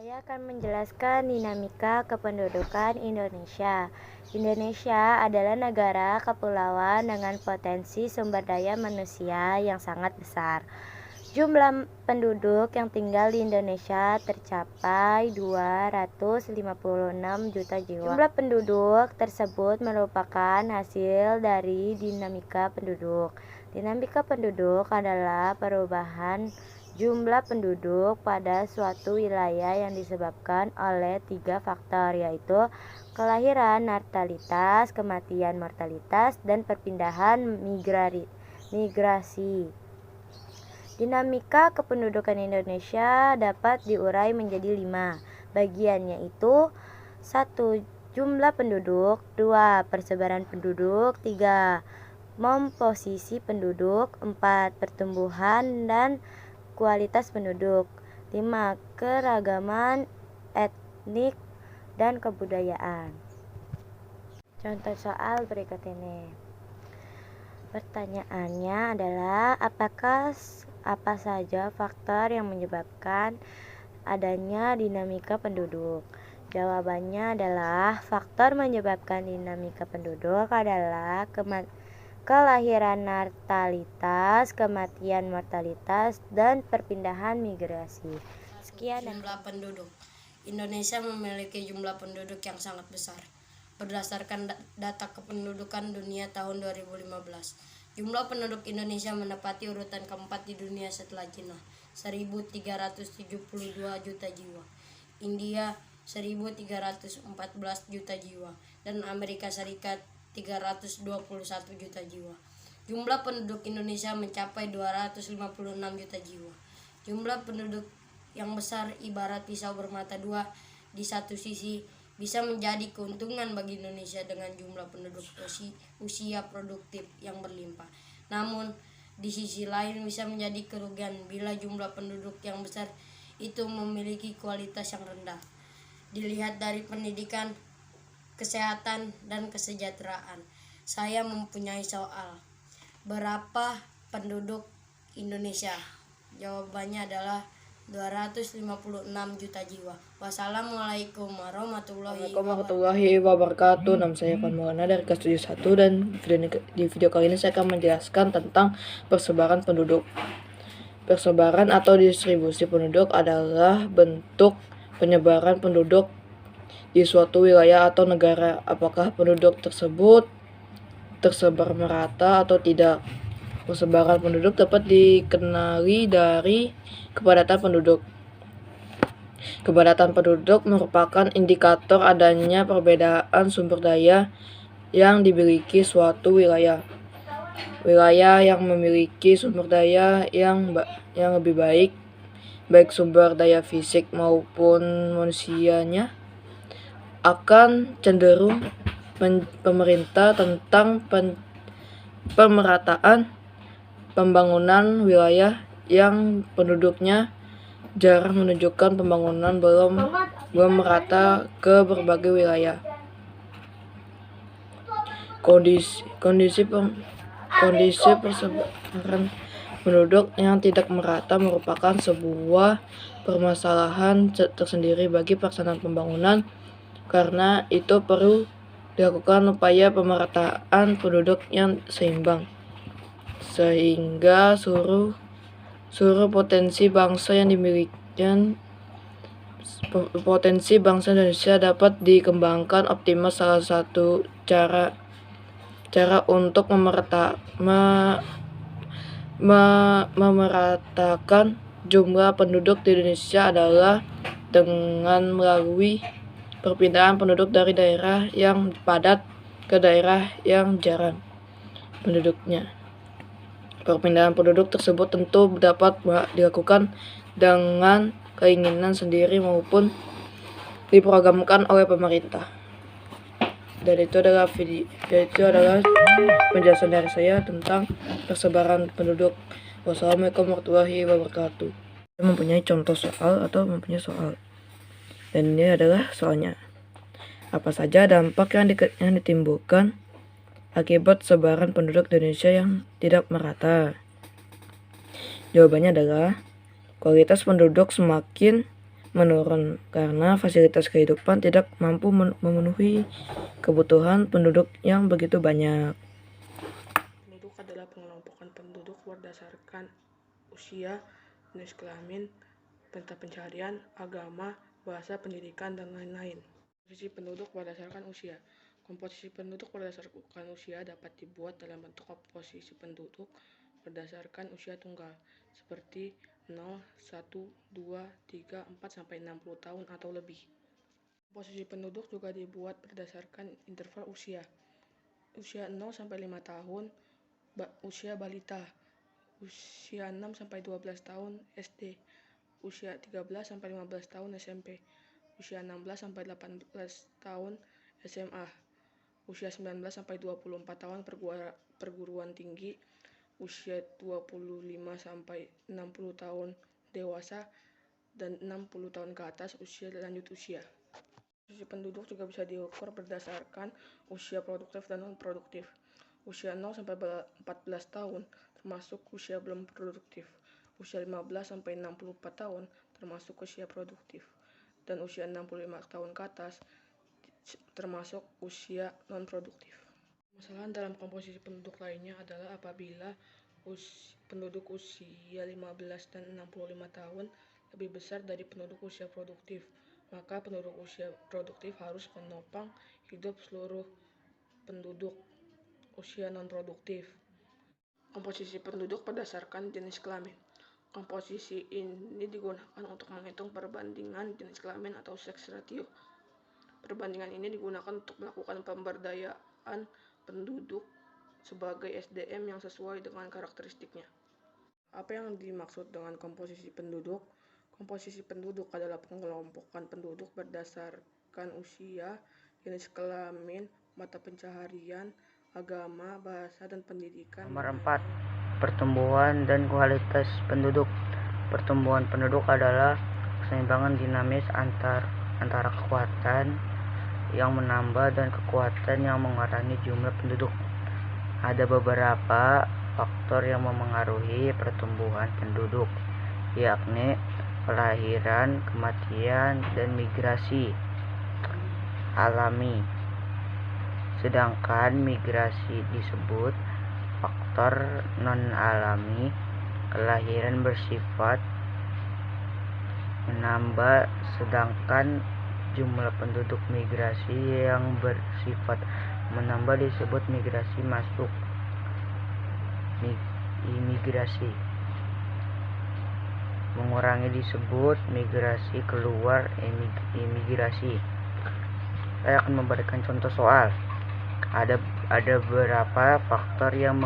Saya akan menjelaskan dinamika kependudukan Indonesia. Indonesia adalah negara kepulauan dengan potensi sumber daya manusia yang sangat besar. Jumlah penduduk yang tinggal di Indonesia tercapai 256 juta jiwa. Jumlah penduduk tersebut merupakan hasil dari dinamika penduduk. Dinamika penduduk adalah perubahan jumlah penduduk pada suatu wilayah yang disebabkan oleh 3 faktor, yaitu kelahiran, natalitas, kematian, mortalitas, dan perpindahan migrasi. Dinamika kependudukan Indonesia dapat diurai menjadi 5 bagian, yaitu 1. Jumlah penduduk, 2. Persebaran penduduk, 3. Komposisi penduduk, 4. Pertumbuhan dan kualitas penduduk, 5. Keragaman etnik dan kebudayaan. Contoh soal berikut ini. Pertanyaannya adalah apa saja faktor yang menyebabkan adanya dinamika penduduk? Jawabannya adalah faktor menyebabkan dinamika penduduk adalah kelahiran, natalitas, kematian, mortalitas, dan perpindahan migrasi. Sekian. Jumlah penduduk Indonesia memiliki jumlah penduduk yang sangat besar. Berdasarkan data kependudukan dunia tahun 2015, jumlah penduduk Indonesia menempati urutan keempat di dunia setelah Cina, 1.372 juta jiwa, India 1.314 juta jiwa, dan Amerika Serikat 321 juta jiwa. Jumlah penduduk Indonesia mencapai 256 juta jiwa. Jumlah penduduk yang besar ibarat pisau bermata dua. Di satu sisi bisa menjadi keuntungan bagi Indonesia dengan jumlah penduduk usia produktif yang berlimpah. Namun, di sisi lain bisa menjadi kerugian bila jumlah penduduk yang besar itu memiliki kualitas yang rendah. Dilihat dari pendidikan, kesehatan, dan kesejahteraan. Saya mempunyai soal. Berapa penduduk Indonesia? Jawabannya adalah 256 juta jiwa. Wassalamualaikum warahmatullahi wabarakatuh. Nama saya Van Maulana dari kelas 71 dan di video kali ini saya akan menjelaskan tentang persebaran penduduk. Persebaran atau distribusi penduduk adalah bentuk penyebaran penduduk di suatu wilayah atau negara. Apakah penduduk tersebut tersebar merata atau tidak? Persebaran penduduk dapat dikenali dari kepadatan penduduk. Kepadatan penduduk merupakan indikator adanya perbedaan sumber daya yang dimiliki suatu wilayah. Wilayah yang memiliki sumber daya yang lebih baik sumber daya fisik maupun manusianya, akan cenderung pemerintah tentang pemerataan pembangunan wilayah yang penduduknya jarang menunjukkan pembangunan belum merata ke berbagai wilayah. Kondisi persebaran penduduk yang tidak merata merupakan sebuah permasalahan tersendiri bagi pelaksanaan pembangunan. Karena itu perlu dilakukan upaya pemerataan penduduk yang seimbang, sehingga seluruh potensi bangsa Indonesia dapat dikembangkan optimal. Salah satu cara untuk memeratakan jumlah penduduk di Indonesia adalah dengan melalui perpindahan penduduk dari daerah yang padat ke daerah yang jarang penduduknya. Perpindahan penduduk tersebut tentu dapat dilakukan dengan keinginan sendiri maupun diprogramkan oleh pemerintah. Dan itu adalah penjelasan dari saya tentang persebaran penduduk. Wassalamualaikum warahmatullahi wabarakatuh. Saya mempunyai contoh soal dan ini adalah soalnya. Apa saja dampak yang ditimbulkan akibat sebaran penduduk Indonesia yang tidak merata? Jawabannya adalah kualitas penduduk semakin menurun karena fasilitas kehidupan tidak mampu memenuhi kebutuhan penduduk yang begitu banyak. Penduduk adalah pengelompokan penduduk berdasarkan usia, jenis kelamin, tempat pencaharian, agama, bahasa, pendidikan, dan lain-lain. Komposisi penduduk berdasarkan usia. Komposisi penduduk berdasarkan usia dapat dibuat dalam bentuk komposisi penduduk berdasarkan usia tunggal, seperti 0, 1, 2, 3, 4, sampai 60 tahun atau lebih. Komposisi penduduk juga dibuat berdasarkan interval usia. Usia 0 sampai 5 tahun, usia balita. Usia 6 sampai 12 tahun SD. Usia 13 sampai 15 tahun SMP. Usia 16 sampai 18 tahun SMA. Usia 19 sampai 24 tahun perguruan tinggi. Usia 25 sampai 60 tahun dewasa, dan 60 tahun ke atas usia lanjut usia. Komposisi penduduk juga bisa diukur berdasarkan usia produktif dan non-produktif. Usia 0 sampai 14 tahun termasuk usia belum produktif. Usia 15 sampai 64 tahun termasuk usia produktif. Dan usia 65 tahun ke atas termasuk usia non-produktif. Masalah dalam komposisi penduduk lainnya adalah apabila penduduk usia 15 dan 65 tahun lebih besar dari penduduk usia produktif, maka penduduk usia produktif harus menopang hidup seluruh penduduk usia non-produktif. Komposisi penduduk berdasarkan jenis kelamin. Komposisi ini digunakan untuk menghitung perbandingan jenis kelamin atau sex ratio. Perbandingan ini digunakan untuk melakukan pemberdayaan penduduk sebagai SDM yang sesuai dengan karakteristiknya. Apa yang dimaksud dengan komposisi penduduk? Komposisi penduduk adalah pengelompokan penduduk berdasarkan usia, jenis kelamin, mata pencaharian, agama, bahasa, dan pendidikan. Nomor 4. Pertumbuhan dan kualitas penduduk. Pertumbuhan penduduk adalah keseimbangan dinamis antara kekuatan yang menambah dan kekuatan yang mengurangi jumlah penduduk. Ada beberapa faktor yang memengaruhi pertumbuhan penduduk, yakni kelahiran, kematian, dan migrasi alami. Sedangkan migrasi disebut faktor non-alami. Kelahiran bersifat menambah, sedangkan jumlah penduduk migrasi yang bersifat menambah disebut migrasi masuk. Imigrasi mengurangi disebut migrasi keluar. Imigrasi. Saya akan memberikan contoh soal. Ada beberapa faktor yang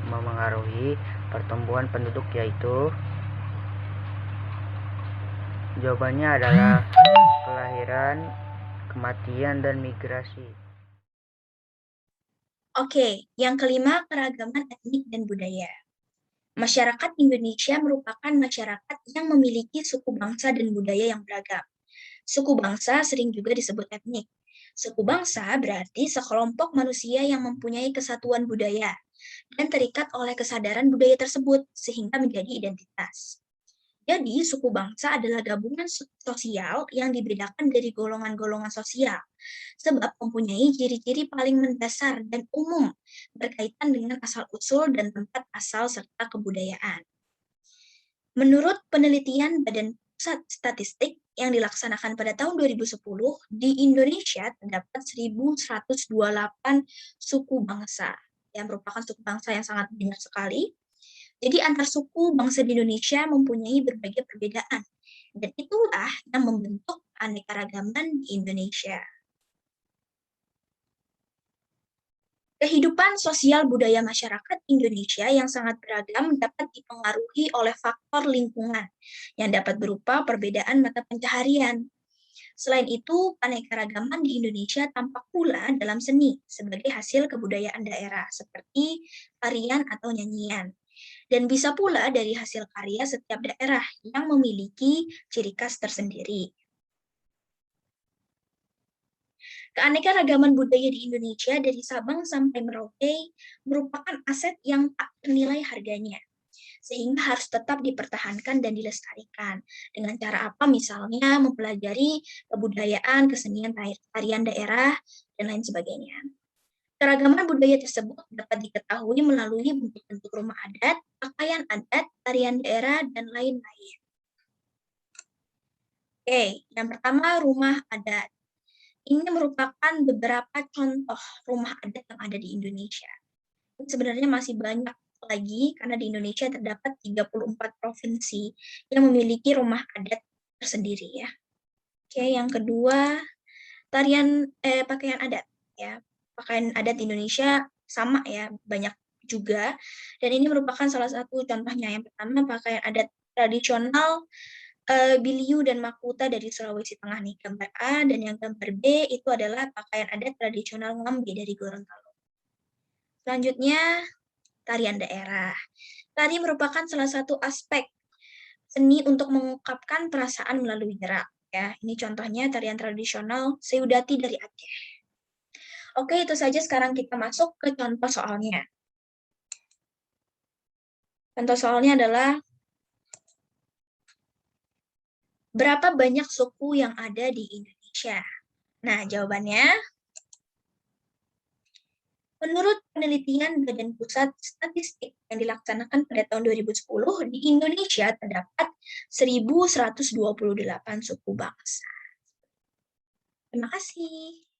memengaruhi pertumbuhan penduduk, yaitu jawabannya adalah kelahiran, kematian, dan migrasi. Oke, yang kelima, keragaman etnik dan budaya. Masyarakat Indonesia merupakan masyarakat yang memiliki suku bangsa dan budaya yang beragam. Suku bangsa sering juga disebut etnik. Suku bangsa berarti sekelompok manusia yang mempunyai kesatuan budaya dan terikat oleh kesadaran budaya tersebut sehingga menjadi identitas. Jadi, suku bangsa adalah gabungan sosial yang dibedakan dari golongan-golongan sosial, sebab mempunyai ciri-ciri paling mendasar dan umum berkaitan dengan asal-usul dan tempat asal serta kebudayaan. Menurut penelitian Badan Pusat Statistik yang dilaksanakan pada tahun 2010, di Indonesia terdapat 1.128 suku bangsa, yang merupakan suku bangsa yang sangat banyak sekali. Jadi antar suku bangsa di Indonesia mempunyai berbagai perbedaan, dan itulah yang membentuk keanekaragaman di Indonesia. Kehidupan sosial budaya masyarakat Indonesia yang sangat beragam dapat dipengaruhi oleh faktor lingkungan, yang dapat berupa perbedaan mata pencaharian. Selain itu, keanekaragaman di Indonesia tampak pula dalam seni sebagai hasil kebudayaan daerah, seperti tarian atau nyanyian. Dan bisa pula dari hasil karya setiap daerah yang memiliki ciri khas tersendiri. Keanekaragaman budaya di Indonesia dari Sabang sampai Merauke merupakan aset yang tak ternilai harganya, sehingga harus tetap dipertahankan dan dilestarikan. Dengan cara apa? Misalnya mempelajari kebudayaan, kesenian, tarian daerah, dan lain sebagainya. Keragaman budaya tersebut dapat diketahui melalui bentuk-bentuk rumah adat, pakaian adat, tarian daerah, dan lain-lain. Oke, yang pertama rumah adat. Ini merupakan beberapa contoh rumah adat yang ada di Indonesia. Sebenarnya masih banyak lagi karena di Indonesia terdapat 34 provinsi yang memiliki rumah adat tersendiri ya. Oke, yang kedua pakaian adat ya. Pakaian adat di Indonesia sama ya, banyak juga. Dan ini merupakan salah satu contohnya. Yang pertama pakaian adat tradisional Biliu dan Makuta dari Sulawesi Tengah nih, gambar A, dan yang gambar B itu adalah pakaian adat tradisional Ngambi dari Gorontalo. Selanjutnya, tarian daerah. Tari merupakan salah satu aspek seni untuk mengungkapkan perasaan melalui gerak. Ya, ini contohnya tarian tradisional Seudati dari Aceh. Oke, itu saja sekarang kita masuk ke contoh soalnya. Contoh soalnya adalah berapa banyak suku yang ada di Indonesia? Nah, jawabannya menurut penelitian Badan Pusat Statistik yang dilaksanakan pada tahun 2010, di Indonesia terdapat 1.128 suku bangsa. Terima kasih.